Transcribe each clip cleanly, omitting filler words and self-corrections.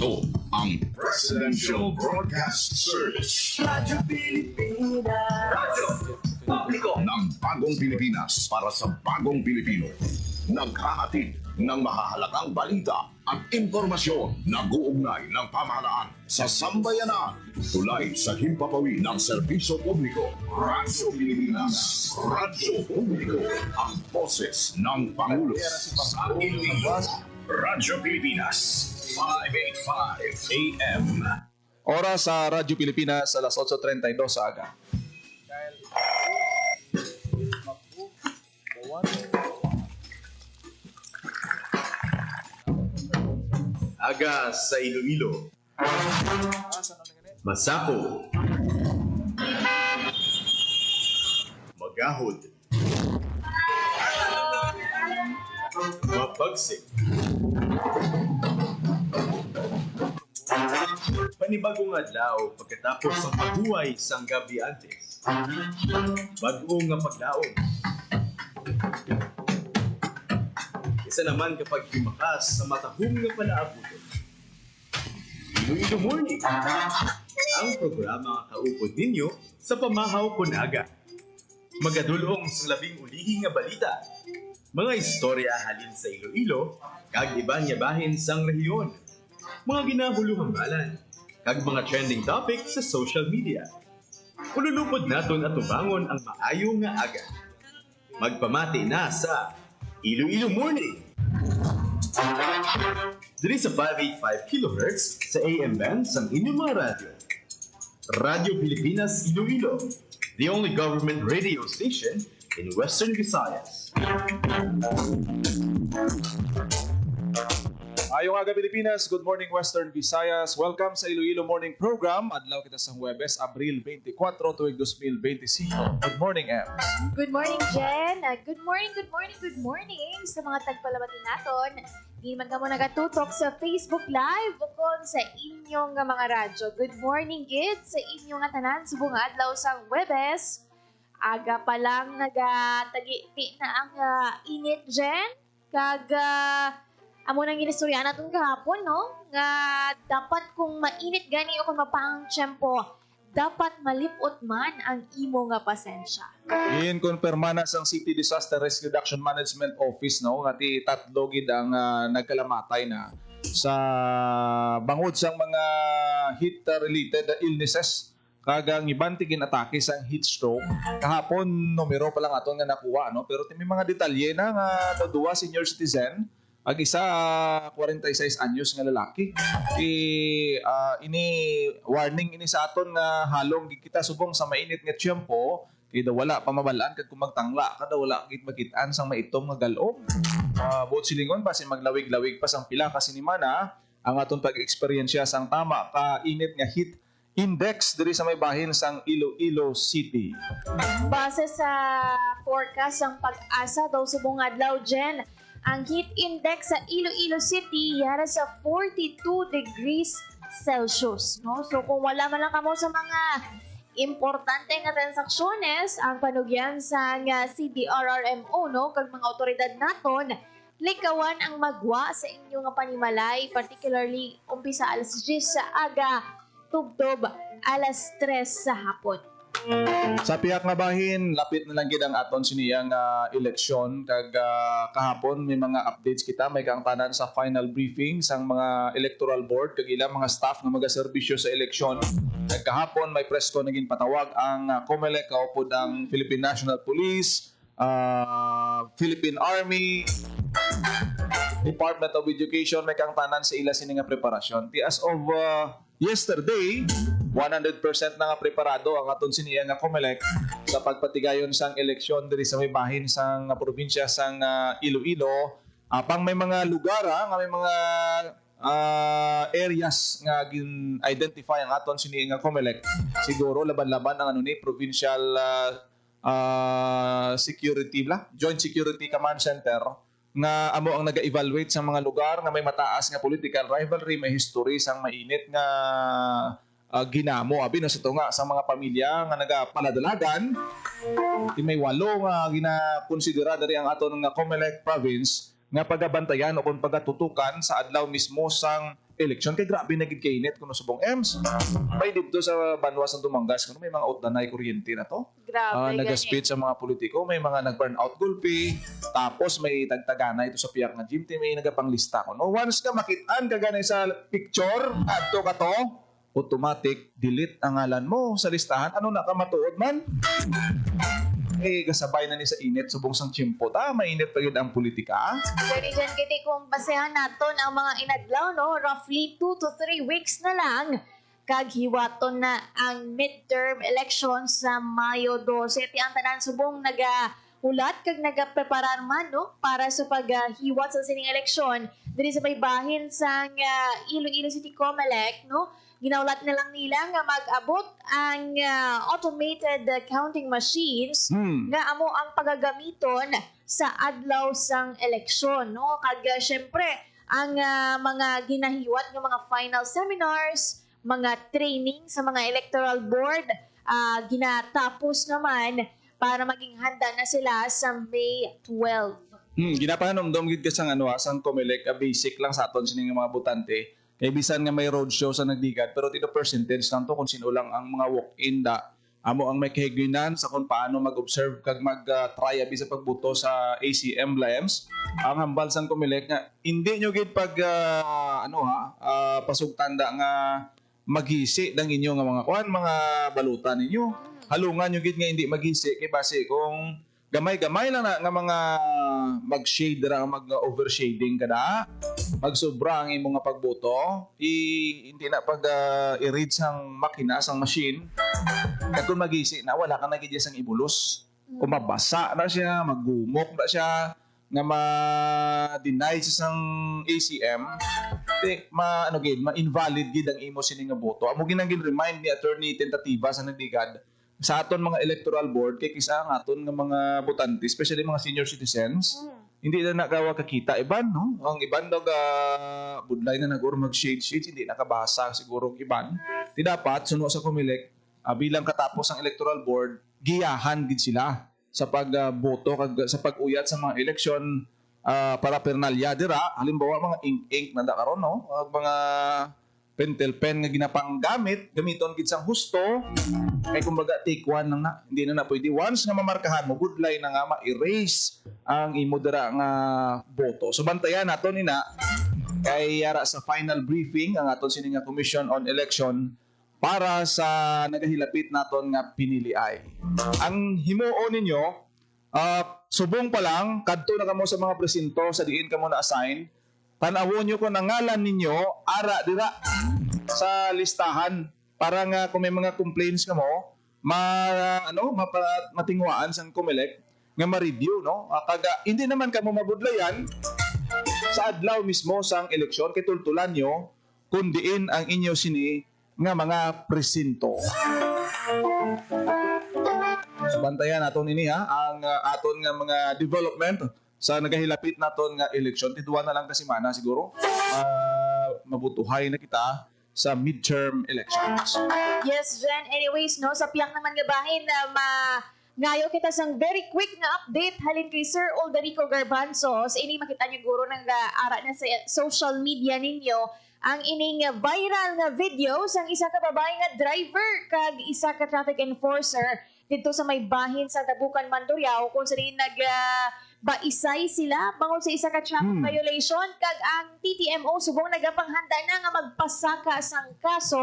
Ito ang Presidential Broadcast Service. Radyo Pilipinas. Radyo Publiko ng Bagong Pilipinas para sa Bagong Pilipino. Naghahatid ng mahahalagang balita at impormasyon na guugnay ng pamahalaan sa sambayanan. Tulay sa himpapawid ng serbisyo publiko. Radyo Pilipinas. Radyo Publiko. Ang boses ng Pangulo. Sa Iloilo. Radyo Pilipinas. 585 AM. Oras sa Radyo Pilipinas, alas 8:32 sa aga. Aga sa Iloilo. Masako. Magahod. Mapagsik. Panibagong adlaw pagkatapos ng paghuway sang gabi antes. Bagong nga paglaom. Isa naman kapag himakas sa matahong nga palaabuton. Iloilo Morning, ang programa kaupod ninyo sa pamahaw kunaga. Magadulong sa labing ulihi nga balita. Mga istorya halin sa Iloilo, kag iba niya bahin sang rehiyon. Mga ginahuluhang balan, kag mga trending topic sa social media. Ululupod naton at tubangon ang maayo nga aga. Magpamati na sa Iloilo Morning. Diri sa 585 kHz sa AM band sa inyong mga radyo. Radyo Pilipinas Iloilo, the only government radio station in Western Visayas. Ayong aga Pilipinas, good morning Western Visayas. Welcome sa Iloilo Morning Program. Adlaw kita sa Huwebes, Abril 24, tuwig 2025. Good morning, Em. Good morning, Jen. Good morning sa mga tagpalabati naton. Di man ka mo nagatutok sa Facebook Live bukod sa inyong mga radyo. Good morning, kids, sa inyong tanan. Subong adlaw sa Huwebes. Aga pa lang nagatagi na ang init, Jen. Amo nang ginistorya natin kahapon, no? Nga dapat kung mainit gani o kung mapang tiyempo, dapat malipot man ang imo nga pasensya. Inkonfirma na sang City Disaster Risk Reduction Management Office, no? Nga ti tatlo gid ang nagkalamatay na sa bangod sang mga heat-related illnesses. Kagang ibantigin atake sang heat stroke. Kahapon, numero pa lang aton nga nakuha, no? Pero may mga detalye na nga duwa senior citizen. Ag isa 46 anyos nga lalaki. Ini warning ini sa aton nga halong kita subong sa mainit nga tiyempo kay daw wala pa mabalaan kag kung magtangla ka daw wala gid makit-an sang maitom nga galom. Buot silingon basi maglawig-lawig pa sang pila kasi ni mana ang aton pag-eksperyensya sang tama ka init nga heat index diri sa may bahin sang Iloilo City. Base sa forecast ng pag-asa daw subong adlaw, Jen, ang heat index sa Iloilo City yara sa 42 degrees Celsius, no? So kung wala man lang kamo sa mga importante nga transaksyones, ang panugyan sa CDRRMO, no, kag mga otoridad naton, likawan ang magwa sa inyo nga panimalay, particularly umpisa alas 10 sa aga, tubdob alas 3 sa hapon. Sa piyak nga bahin, lapit na lang gid ang aton siniyang eleksyon kag kahapon may mga updates kita may kang tanan sa final briefing sang mga electoral board kag ilang mga staff nga magaserbisyo sa eleksyon. Kag kahapon may press con naging patawag ang COMELEC kaupod ang Philippine National Police, Philippine Army, Department of Education may kang tanan sa ila sini nga preparasyon. As of yesterday, 100% na nga preparado ang aton siniya nga COMELEC sa pagpatigayon sang eleksyon diri sa may bahin sang probinsya sang Iloilo. Pang may mga lugar nga may mga areas nga gin-identify ang aton siniya nga COMELEC. Siguro laban-laban ang provincial security Joint Security Command Center nga amo ang naga-evaluate sa mga lugar nga may mataas nga political rivalry, may history sang mainit nga ginamo abi na sa tunga sa mga pamilya nga nagapaladalagan. May 8 nga ginakonsidera diri ang aton nga COMELEC province nga pagabantayan o kung pagatutukan sa adlaw mismo sang eleksyon. Kay grabe na gid kainit kuno subong EMS. May dito sa Banwas ng Dumangas kuno may mga outdanay kuryente na to. Grabe, Nag-speech sa mga politiko, may mga nag-burnout gulpi, tapos may tagtagana ito sa piyak nga gym team, may nagapanglista ko. No, once ka makitaan ka ganay sa picture, adto ka to, automatic delete ang ngalan mo sa listahan. Ano na ka matuod man? Kasabay na ni sa init subong sang tiyempo ta, mainit pa gid ang politika. Pwede dyan kiti kung basehan naton ang mga inadlaw, no? Roughly 2 to 3 weeks na lang kaghiwaton na ang midterm elections sa Mayo 12. Ti ang tanan subong nagaulat kag nagapreparar man, no, para sa paghiwat sa sining eleksyon diri sa may bahin sang Iloilo City Comelec, no? Ginaulat na lang nila nga mag-abot ang automated counting machines nga amo ang pagagamiton sa adlaw sang eleksyon, no? Kag syempre ang mga ginahiwat nga mga final seminars, mga training sa mga electoral board ginatapos naman para maging handa na sila sa May 12. Ginapahanomdom gid ka sang sang Comelec, basic lang sa aton sining mga botante. Kaya bisan nga may roadshow sa nagdigad, pero tito percentage lang to kung sino lang ang mga walk-in da. Amo ang may kahigwinan sa kung paano mag-observe kag mag-try abi sa pagbuto sa ACM Liams. Ang hambal sang Comelec nga hindi nyo gid pag pasugtanda nga maghisi ng inyo nga mga mga balutan ninyo. Halungan nyo gid nga hindi maghisi kay base kung gamay-gamay lang na nga mga mag-shade ra, mag-overshading kada, magsobra ang imong nga pagboto, hindi na pag i-read sang makina, sang machine, kaya kung mag-isi na, wala ka na gid sang ibulos. Kung mabasa na siya, maggumok na siya, nga ma-deny sa sang ACM, ma-invalid gid ang imo sini nga boto. Amo ginang remind ni Attorney Tentativa sa nagdigad, sa aton mga electoral board kay kisa ang aton nga mga botante, especially mga senior citizens, hindi na nakawa kakita iban, no? Ang iban daw budlay na naguro mag-shades, hindi nakabasa siguro ang iban. Di dapat suno sa Comelec, bilang katapos ang electoral board, giyahan gid sila sa pagboto kag sa pag-uyat sa mga eleksyon para pernalya dira. Halimbawa mga ink na karon, no? Mga pentel pen nga ginapanggamit, gamiton gid sang husto. Kay kumbaga take one lang na, hindi na pwede. Once nga mamarkahan mo, budlay na nga ma-erase ang imo dira nga boto. So bantayan naton ina kay yara sa final briefing ang aton sini nga Commission on Election para sa nagahilapit naton nga piniliay. Ang himuon ninyo, subong pa lang kadto na kamo sa mga presinto sa diin kamo na assign. Tanawon nyo kung nangalan ninyo, ara dira sa listahan para nga kung may mga complaints ka mo, matingwaan sa Comelec nga ma-review, no? Hindi naman ka mo mabudlayan sa adlaw mismo sang eleksyon, kay tultulan nyo kung diin ang inyo sini nga mga presinto. So, bantayan naton ini ang aton nga mga development sa nagahilapit naton nga eleksyon. Tiduan na lang kasi mana siguro mabutuhay na kita sa midterm elections. Yes, Jen. Anyways, no, sa piyak naman nga bahin na ngayo kita sang very quick na update halin kay Sir Alderico Garbanzos. Ini makita niyo guro nang ara na sa social media ninyo ang ining viral nga video sang isa ka babae nga driver kag isa ka traffic enforcer dito sa may bahin sa Tabukan, Mandurriao kung saan baisay sila bangod sa isa ka traffic violation kag ang TTMO subong nagapanghanda na nga magpasaka sang kaso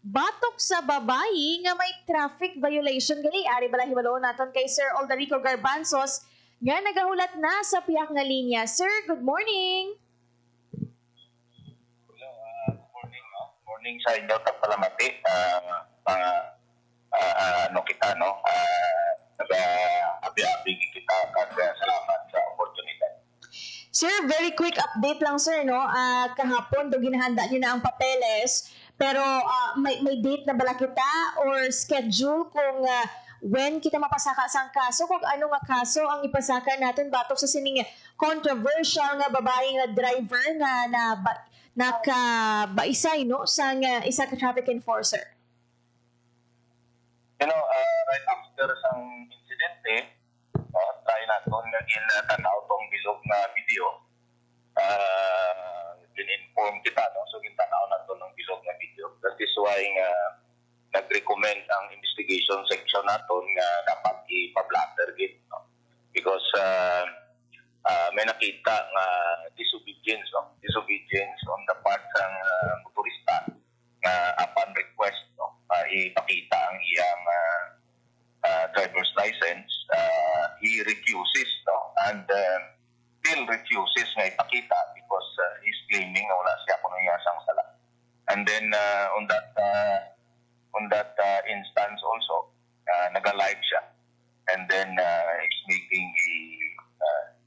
batok sa babayi nga may traffic violation gali. Ari bala hibaloon naton kay Sir Alderico Garbanzos nga nagahulat na sa piyak nga linya. Sir, good morning. Hello, good morning. Morning sa inyo Palamati. Kita nag-abi-abi kita kaya salamat sa oportunidad. Sir, very quick update lang sir, no? Kahapon do ginahanda niyo na ang papeles, pero may date na bala kita or schedule kung when kita mapasaka sang kaso, kung ano nga kaso ang ipasaka natin batok sa sining controversial nga babae nga driver nga nakabaisay, no? Sang isa ka traffic enforcer. Right after sang insidente, tayo natin nga ginatanaw tong bilog na video. Gin-inform kita, no? So gintanaw na to ng bilog na video. That is why nag-recommend ang investigation section naton nga dapat i-blatter gid, no? Because may nakita nga disobedience on the part ng motorista nga upon request, no? Ipakita ang iyang driver's license, he refuses, no? And still refuses nga ipakita because he's claiming na wala siya kuno yasang sala. And then on that instance also, nag-live siya. And then he's making a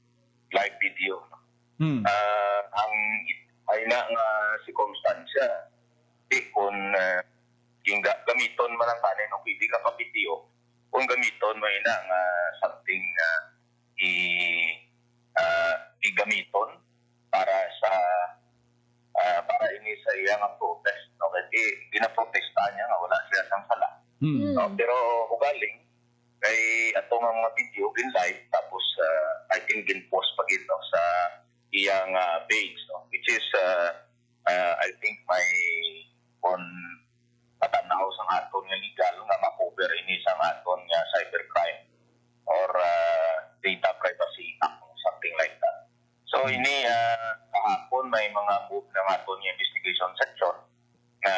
live video. No? Ang ay na nga circumstansya, kung gamiton man ang kanin, no? Pwede ka ka-video. Kung gamiton mo na nga something igamiton para ini sa iyang protest, no? Kasi ginaprotesta niya nga wala siya sang sala. No? Pero ugaling kay atong mga video in live, tapos I think gin-post pa gid, no, sa iyang page, no? Which is I think may on patanaw sang aton nga legal nga ma-cover ini sang aton nga cybercrime or data privacy act, something like that. So ini kahapon may mga move ng aton nga investigation section na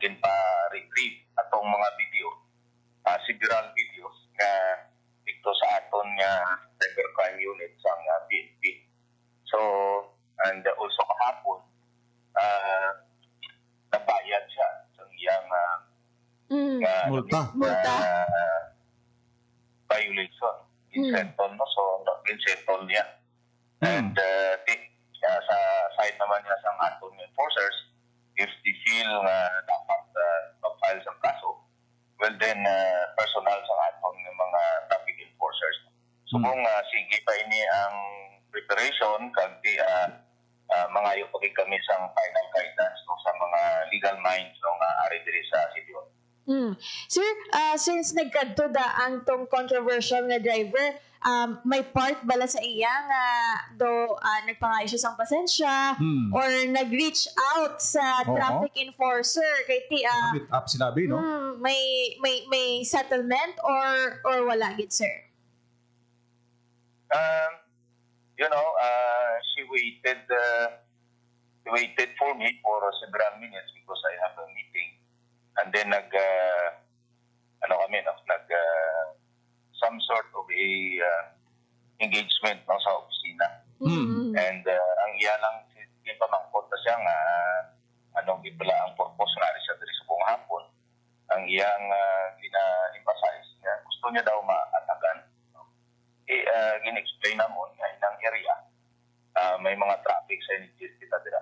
ginpa-retrieve atong mga video, several videos nga dito sa aton nga cybercrime unit sang PNP. So and also kahapon nabayad siya sa iyang Multa. violation. Insettle, no? So, insettle niya. And sa side naman niya sa aton enforcers, if they feel dapat mag-file sa kaso, well then, personal sa aton ng mga traffic enforcers. So, kung sige pa ini ang preparation, kagdi mga yung kami sa final guidance, no, sa mga legal minds no, nga ari diri sa City Hall. Sir, since nagkadto da ang tong controversial nga driver, may part bala sa iya nga nagpangayo siya sang pasensya or nag-reach out sa traffic enforcer kay ti Meet up sinabi, no? may settlement or wala gid, sir? She waited for me for several minutes because I have a meeting. And then some sort of a engagement no, sa opisina. And ang iya lang pamangkot na siya nga pala ang purpose nga rin siya diri sa buong hapon. Ang iyang gina-emphasize niya, gusto niya daw maatagan. Gin-explain na mo nga inang area may mga traffic sa initial kita dira.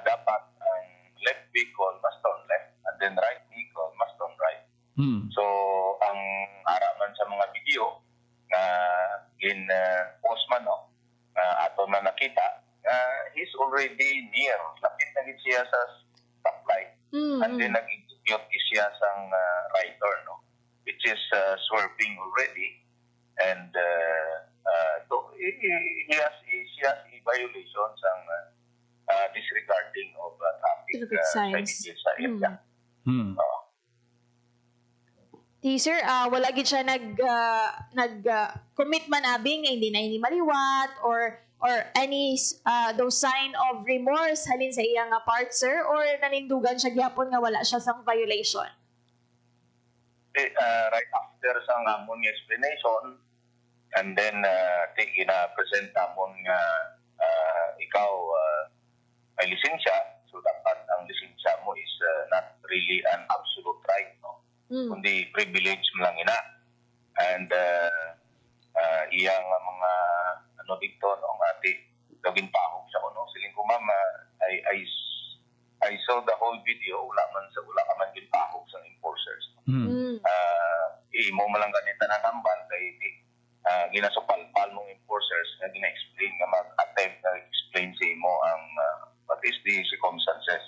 Dapat ang left vehicle must turn left and then right vehicle must turn right. So ang araman sa mga video na post man no, ato na nakita, he's already near, lapit na gid siya sa stoplight. And then nag-execute siya sang right turn, no, which is swerving already. And he has a violation sang disregarding of traffic signs sa area. Sir, wala gid siya nag-commit man abing nga hindi na ini maliwat or any those sign of remorse halin sa iyang part, sir, or nanindugan siya gyapon nga wala siya sang violation? Right after sang amon nga explanation, and then present amon nga ikaw may lisensya, so dapat ang lisensya mo is not really an absolute right, no? Kundi privilege mo lang ina. And iyang mga dito, no, ati gawin pahog sa kuno. Siling ko, ma'am, I saw the whole video, wala ka man ginpahog sa enforcers. Imo mo lang ganito na nambal kay ginasupalpal mong enforcers nga gina-explain nga mag-attempt na explain sa imo ang what is the circumstances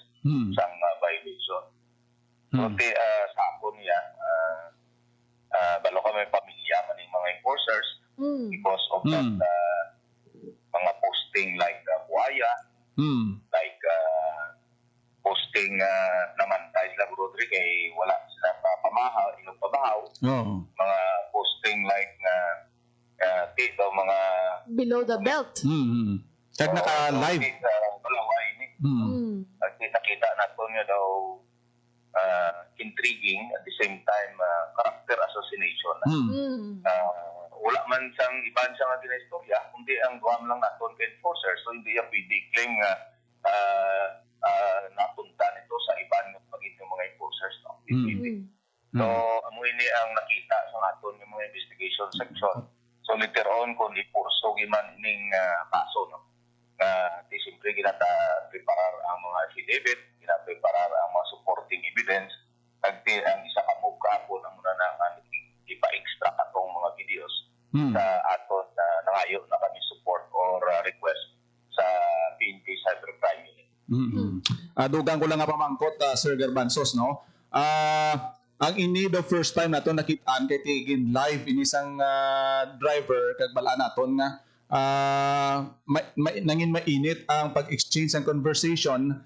sang violation. So, sa ako niya, balo kami pamilya man yung mga enforcers because of that mga posting like buhaya, like posting naman tayo sila Rodrigue, kay wala sila pamahaw, ilong pabahaw, mga posting like daw mga Below the belt. Kag naka-live. Palaway ni. At nakita natin nga daw intriguing at the same time character assassination. Wala man siyang iban siya nga ginaistorya, kundi ang duwam lang naton kay enforcer. So hindi niya pwede claim nga napunta nito sa iban ng pagiging mga enforcers. No? So amoy ni ang nakita sa naton ng mga investigation section. So later on kung ipurso giman ning kaso, no? Di siyempre ginata-preparar ang mga affidavit, ginata-preparar ang mga supporting evidence, nagti ang isa ka mugkapon ang muna na ipa-extra atong mga videos sa aton nangayo na kami support or request sa PNP Cybercrime Unit. Dugang ko lang nga pamangkot, Sir Garbanzos, no? Ang ini the first time nato nakitaan kay tigin live inisang driver kag bala naton nga nangin mainit ang pag-exchange ng conversation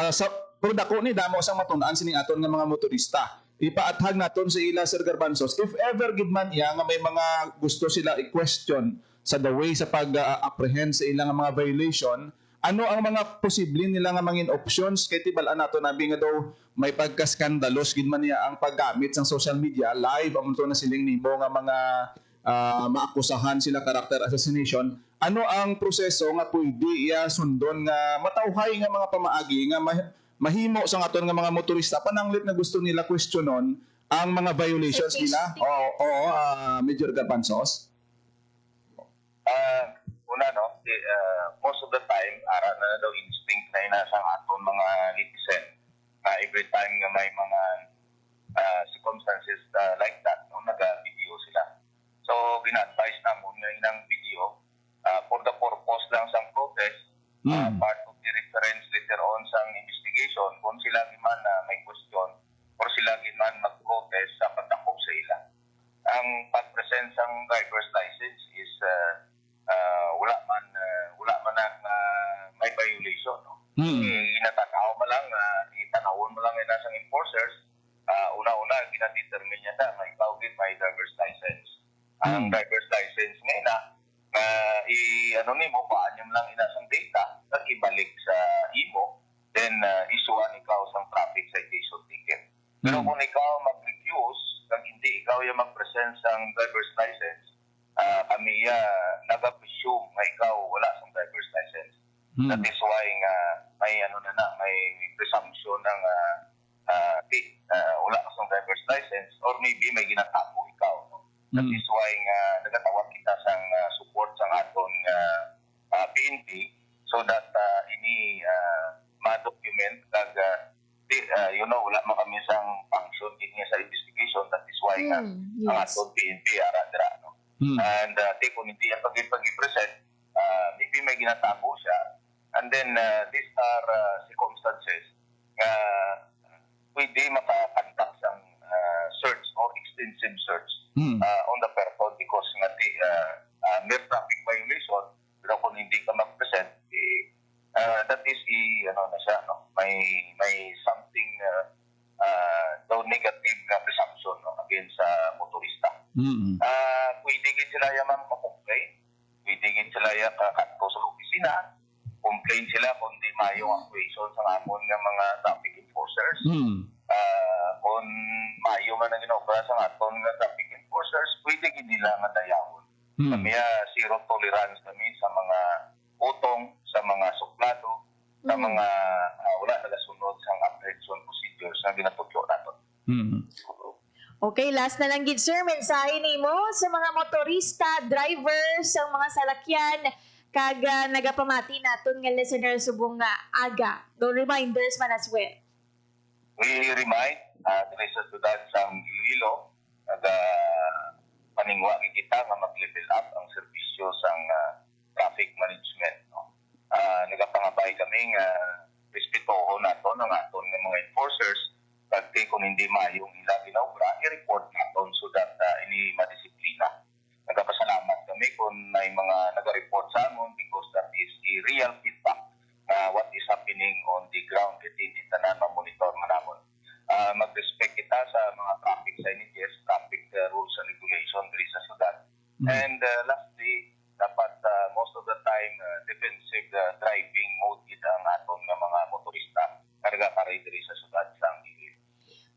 sa product ni damo sang matun-an sining aton nga mga motorista. Ipaathag naton sa ila, Sir Garbanzos, if ever gid man iya nga may mga gusto sila i-question sa the way sa pag-apprehend sa ilang mga violation, ano ang mga posible nila nga mangin options kay tibalaan nato nabi nga daw may pagka-skandalos gid man niya ang paggamit sang social media live amunto na siling nimo nga mga maakusahan sila character assassination. Ano ang proseso nga pwede iya sundon nga matawhay nga mga pamaagi nga mahimo sa aton nga mga motorista pananglit na gusto nila questionon ang mga violations nila? Major Garbanzos. Una, no, most of the time, ara na daw instinct na inasang aton mga netizen every time nga may mga circumstances like that, no, nag-video sila. So, gina-advise namon nga inang video for the purpose lang sang protest, part of the reference later on sang investigation, kung sila man may question or sila man mag-protest sa pagtakop sa ila. Ang pag-present sang driver's license is wala man ang may violation, no? Inatakaw mo lang, itanawon mo lang yung nasang enforcers, una-una ginadetermine niya na may ikaw may driver's license. Ang driver's license ngayon ano ni mo, paanyam lang inasang data at ibalik sa imo, then isuan ikaw sa traffic citation ticket. Pero kung ikaw mag-refuse, kung hindi ikaw yung mag-present sang driver's license, kami nag-presume na ikaw wala sang driver's license. That is why may may presumption ng wala ka sang driver's license or maybe may ginatago ikaw. No? That is why nagatawag kita sang support sang aton PNP so that ini ma-document kag wala man kami sang function niya sa investigation. That is why ang aton PNP ara-dira, no? And kung hindi ang pag-present, maybe may ginatago siya. And then these are circumstances pwede makakandak sang search or extensive search on the person because nga mere traffic violation, pero kung hindi ka mag-present, that is na siya, no? May something daw negative na presumption, no, against sa motorista. Pwede gid sila yaman ma-complain, pwede gid sila kakanto sa opisina, complain sila kung di mayo ang actuation sa amon nga mga traffic enforcers. Kung mayo man ang ginobra sa aton nga traffic enforcers, pwede gid nila nga dayawon. Kami zero tolerance kami sa mga utong, sa mga suplado, sa mga wala nagasunod sa apprehension procedures na ginatudlo naton. Okay, last na lang gid, sir, mensahe nimo sa mga motorista, drivers, ang mga salakyan kag nagapamati naton nga listeners subong nga aga. Do reminders man as well. We remind diri sa syudad sa Iloilo paningwa kita nga mag-level up ang serbisyo sang traffic management, no? Nagapangabay kami nga respetuhon naton ang aton nga mga enforcers pagti kung hindi mayong ila ginaobra, i-report naton so that ini madisiplina. Nagapasalamat kami kung may mga real feedback what is happening on the ground at hindi tanan ma-monitor man namon. Mag-respect kita sa mga traffic signages, traffic rules and regulation diri sa syudad. And lastly, dapat most of the time defensive driving mode gid ang aton nga mga motorista karga karay diri sa syudad sang Iloilo.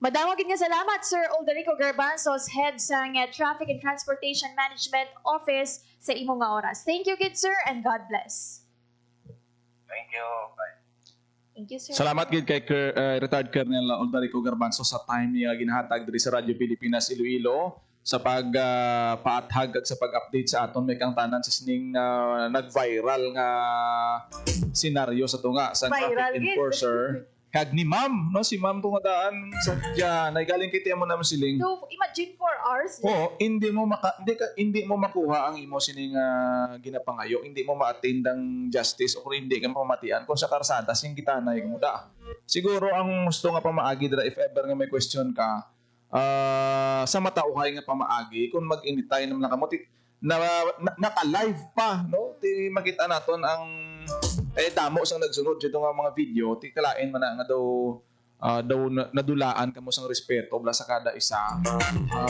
Madamog nga salamat, Sir Alderico Garbanzos, Head sa Traffic and Transportation Management Office sa imong nga oras. Thank you, good sir, and God bless. Thank you. Bye. Thank you, sir. Salamat gid kay retired Colonel Alderico Garbanzos sa time niya ginahatag diri sa Radyo Pilipinas Iloilo sa paathag ag sa pag-update sa aton may kang tanan sa sining nag-viral nga senaryo sa tunga sa Viral traffic gid. enforcer kag ni ma'am no si ma'am tungadaan sa diyan nagaling kay mo naman siling. So, imagine 4 hours. Oo, hindi mo makuha ang imo sining ginapangayo, hindi mo ma-attain ang justice o kung hindi ka pamatian kung sa karsada sing gitanay mo da. Siguro ang gusto nga pamaagi dira if ever nga may question ka, sa matauhay nga pamaagi kung mag-initay naman kamo naka-live pa no ti makita naton ang damo sang nagsunod dito nga mga video ti kalain man nga daw nadulaan kamo sang respeto bala sa kada isa.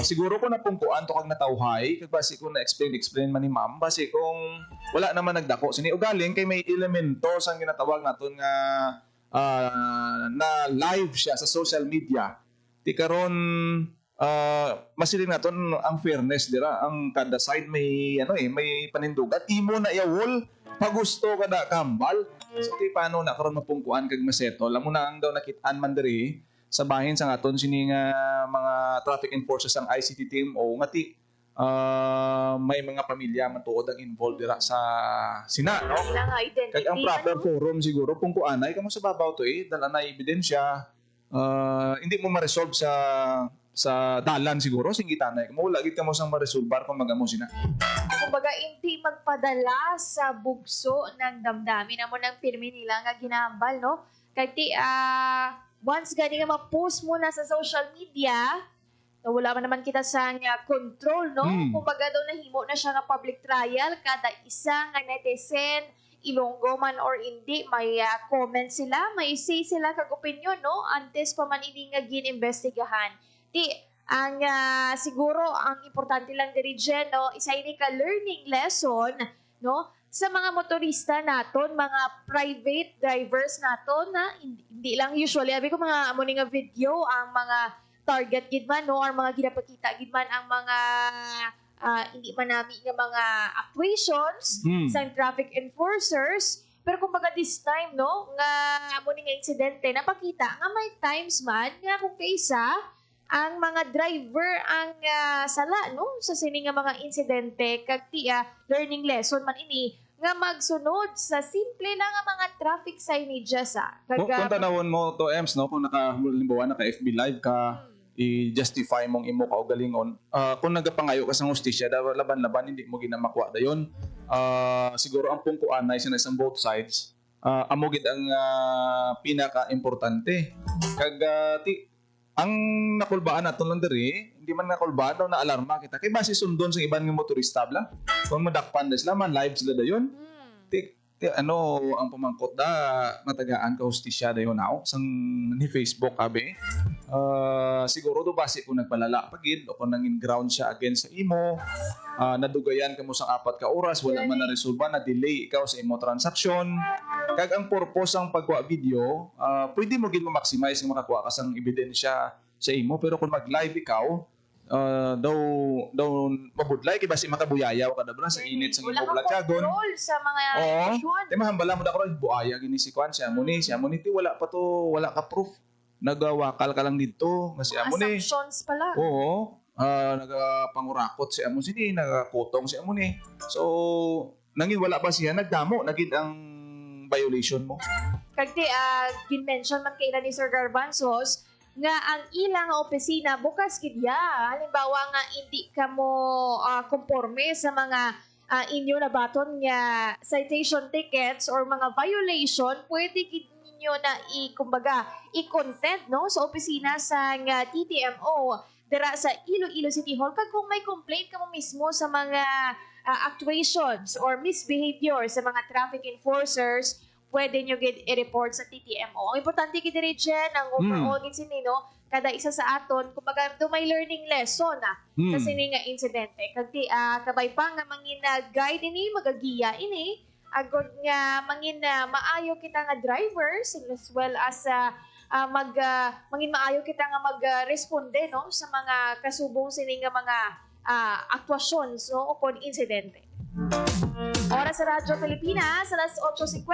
Siguro ko napungkuan to kag natawhay kag basi ko na explain man ni ma'am basi kung wala naman nagdako sini ugaling kay may elemento sang ginatawag naton nga na live siya sa social media. Ti karon masiling naton ang fairness dira ang kada side may may panindugan imo na iawol pagusto kada kambal so ti paano na karon mapungkuan kag maseto lamo na ang daw nakit-an man diri sa bahin sa aton sini nga mga traffic enforcers ang ICT team o ngati may mga pamilya man tuod ang involved dira sa sina no Ilang identity. kag ang proper forum siguro pungkuan ay kamo sa babaw to dala na ebidensya hindi mo ma-resolve sa dalan siguro singitanay mo lagi ka mo sang ma-resolve kung magamo sina. Kumbaga, hindi magpadala sa bugso ng damdamin na mo ng pirmi nila nga ginambal, no? Kasi once gani nga ma-post mo na sa social media, na wala man naman kita sa control, no? Kumbaga daw nahimo na siya nga public trial, kada isa nga netizen, Ilonggo man or hindi, may comment sila, may say sila kag opinion, no? Antes pa man ini nga gin-investigahan. Ang siguro ang importante lang diri dyan, no, isa ini ka learning lesson, no, sa mga motorista naton, mga private drivers naton na hindi lang usually abi ko mga amo nga video ang mga target gid man no or mga ginapakita gid man ang mga hindi man nami nga mga actuations sa traffic enforcers. Pero kumbaga this time, no, nga amo nga insidente, napakita nga may times man nga kung kaysa ang mga driver ang sala, no, sa sini nga mga insidente, kag learning lesson man ini, nga magsunod sa simple lang nga mga traffic signages. Kung tanawon mo to Ems, no, kung halimbawa naka FB live ka, i-justify mong imo kaugalingon. Kung nagapangayo ka sa hustisya, laban-laban hindi mo ginamakuha dayon. Siguro ang pungkuan na isang both sides, amo gid ang pinaka-importante. Kag ang nakulbaan naton lang diri, hindi man nakulbaan daw na alarma kita. Kay base sundon sa iban nga motorista bla. Kung madakpan sila man live sila dayon. Ano ang pamangkot da matagaan ka hustisya dayon now sang ni Facebook abi. Siguro do base kung nagpalala pagid o kung nangin ground siya against sa imo, nadugayan kamo sa 4 ka oras wala man na resolba na delay ikaw sa imo transaction. Kag ang purpose ang pagkuha video, pwede mo gid ma-maximize nga makakuha ka sang ebidensya sa imo pero kung mag-live ikaw, daw mabudlay kay basi makabuyayaw kada bra sa init sa imo bulatyagon. Wala control sa mga issue. Di mahambala mo da karon buaya gini si Kwan siya mo ni ti wala pa to wala ka proof. Nagawakal ka lang dito nga si amo ni. Assumptions pala. Oo. Nagapangurakot si amo sini, nagakutong si amo ni. So nangin wala pa siya nagdamo nagid ang violation mo. Kagti gin-mention man kay ni Sir Garbanzos nga ang ilang opisina bukas gid ya. Halimbawa nga hindi ka mo konforme sa mga inyo na baton nga citation tickets or mga violation, pwede gid ninyo na kumbaga i-content no sa opisina sa TTMO dira sa Iloilo City Hall kag kung may complaint ka mo mismo sa mga actuations or misbehavior sa mga traffic enforcers, pwede nyo gid i-report sa TTMO. Ang importante gid diri Jen, ang overall gid sinino, kada isa sa aton, kumbaga do may learning lesson sa sini nga insidente. Kagti kabay pa nga mangin guide ini, magagiya ini, agod nga mangin maayo kita nga drivers as well as mangin maayo kita nga magresponde no sa mga kasubong sini nga mga aktwasyon no upon insidente. Oras sa Radyo Pilipinas, alas 8:58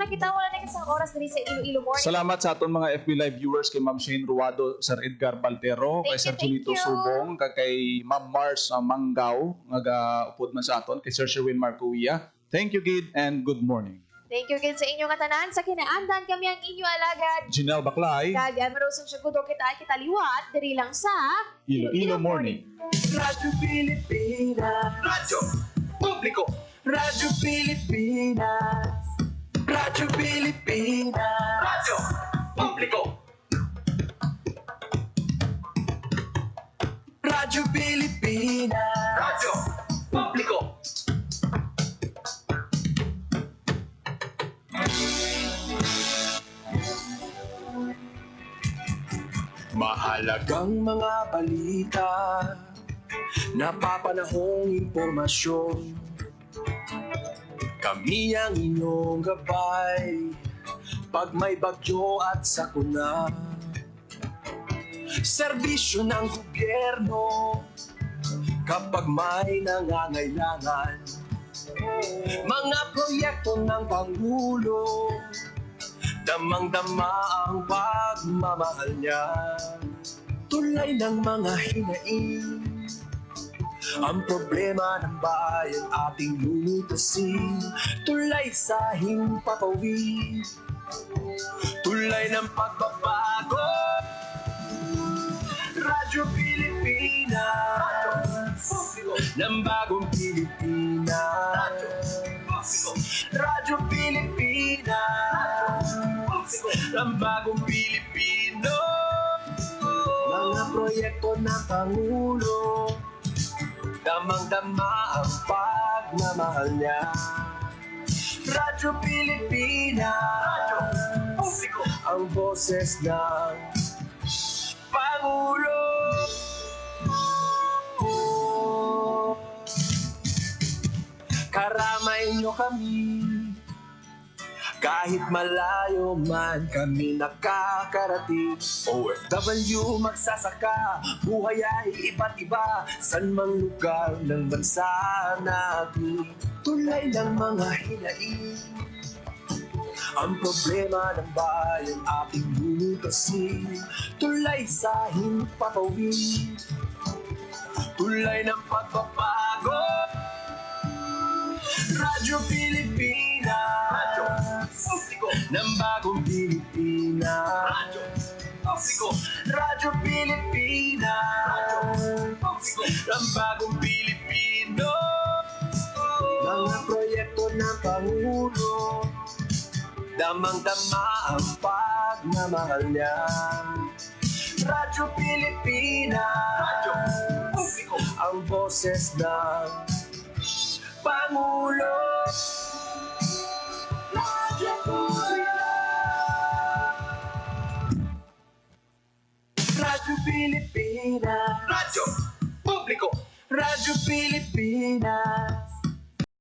na kita wala na isang oras diri sa Iloilo Morning. Salamat sa aton mga FB Live viewers kay Ma'am Shane Ruado, Sir Edgar Baltero, kay Sir Julito Subong, kay Ma'am Mars Manggaw, nga upod man sa aton, kay Sir Sherwin Marcuia. Thank you, Gid, and good morning. Thank you gid sa inyong tanan. Sa kinaandan kami ang inyo alagad. Janelle Baclay, Kag Emerson Segudo kita liwat diri lang sa Iloilo Morning. Radyo Pilipinas. Radyo Publiko. Radyo Pilipinas. Radyo Pilipinas. Radyo Publiko. Radyo Pilipinas. Radyo Publiko. Mahalagang mga balita, napapanahong impormasyon. Kami ang inyong gabay pag may bagyo at sakuna. Serbisyo ng gobyerno kapag may nangangailangan. Mga proyekto ng Pangulo, damang-dama ang pagmamahal niya. Tulay ng mga hinaing, ang problema ng bayan ating lulutasin. Tulay sa himpapawid, tulay ng pagbabago. Radyo Pilipinas, ng bagong Pilipinas. Radyo Pilipinas, ng bagong Pilipino. Mga proyekto ng Pangulo, damang-dama ang pagmamahal niya. Radyo Pilipinas, ang boses ng Pangulo. Karamay nyo kami, kahit malayo man kami nakakarating. OFW magsasaka, buhay ay iba't iba, san mang lugar ng bansa natin. Tulay ng mga hinaing, ang problema ng bayan ating lulutasin. Tulay sa himpapawid, tulay ng pagbabago. Radyo Pilipinas, ng bagong Pilipinas. Radyo Pilipinas, ng bagong Pilipino. Mga proyekto ng Pangulo, damang-dama ang pagmamahal niya. Radyo Pilipinas, ang boses ng Pangulo. Radyo Pilipinas, Radyo Publiko. Radyo Pilipinas,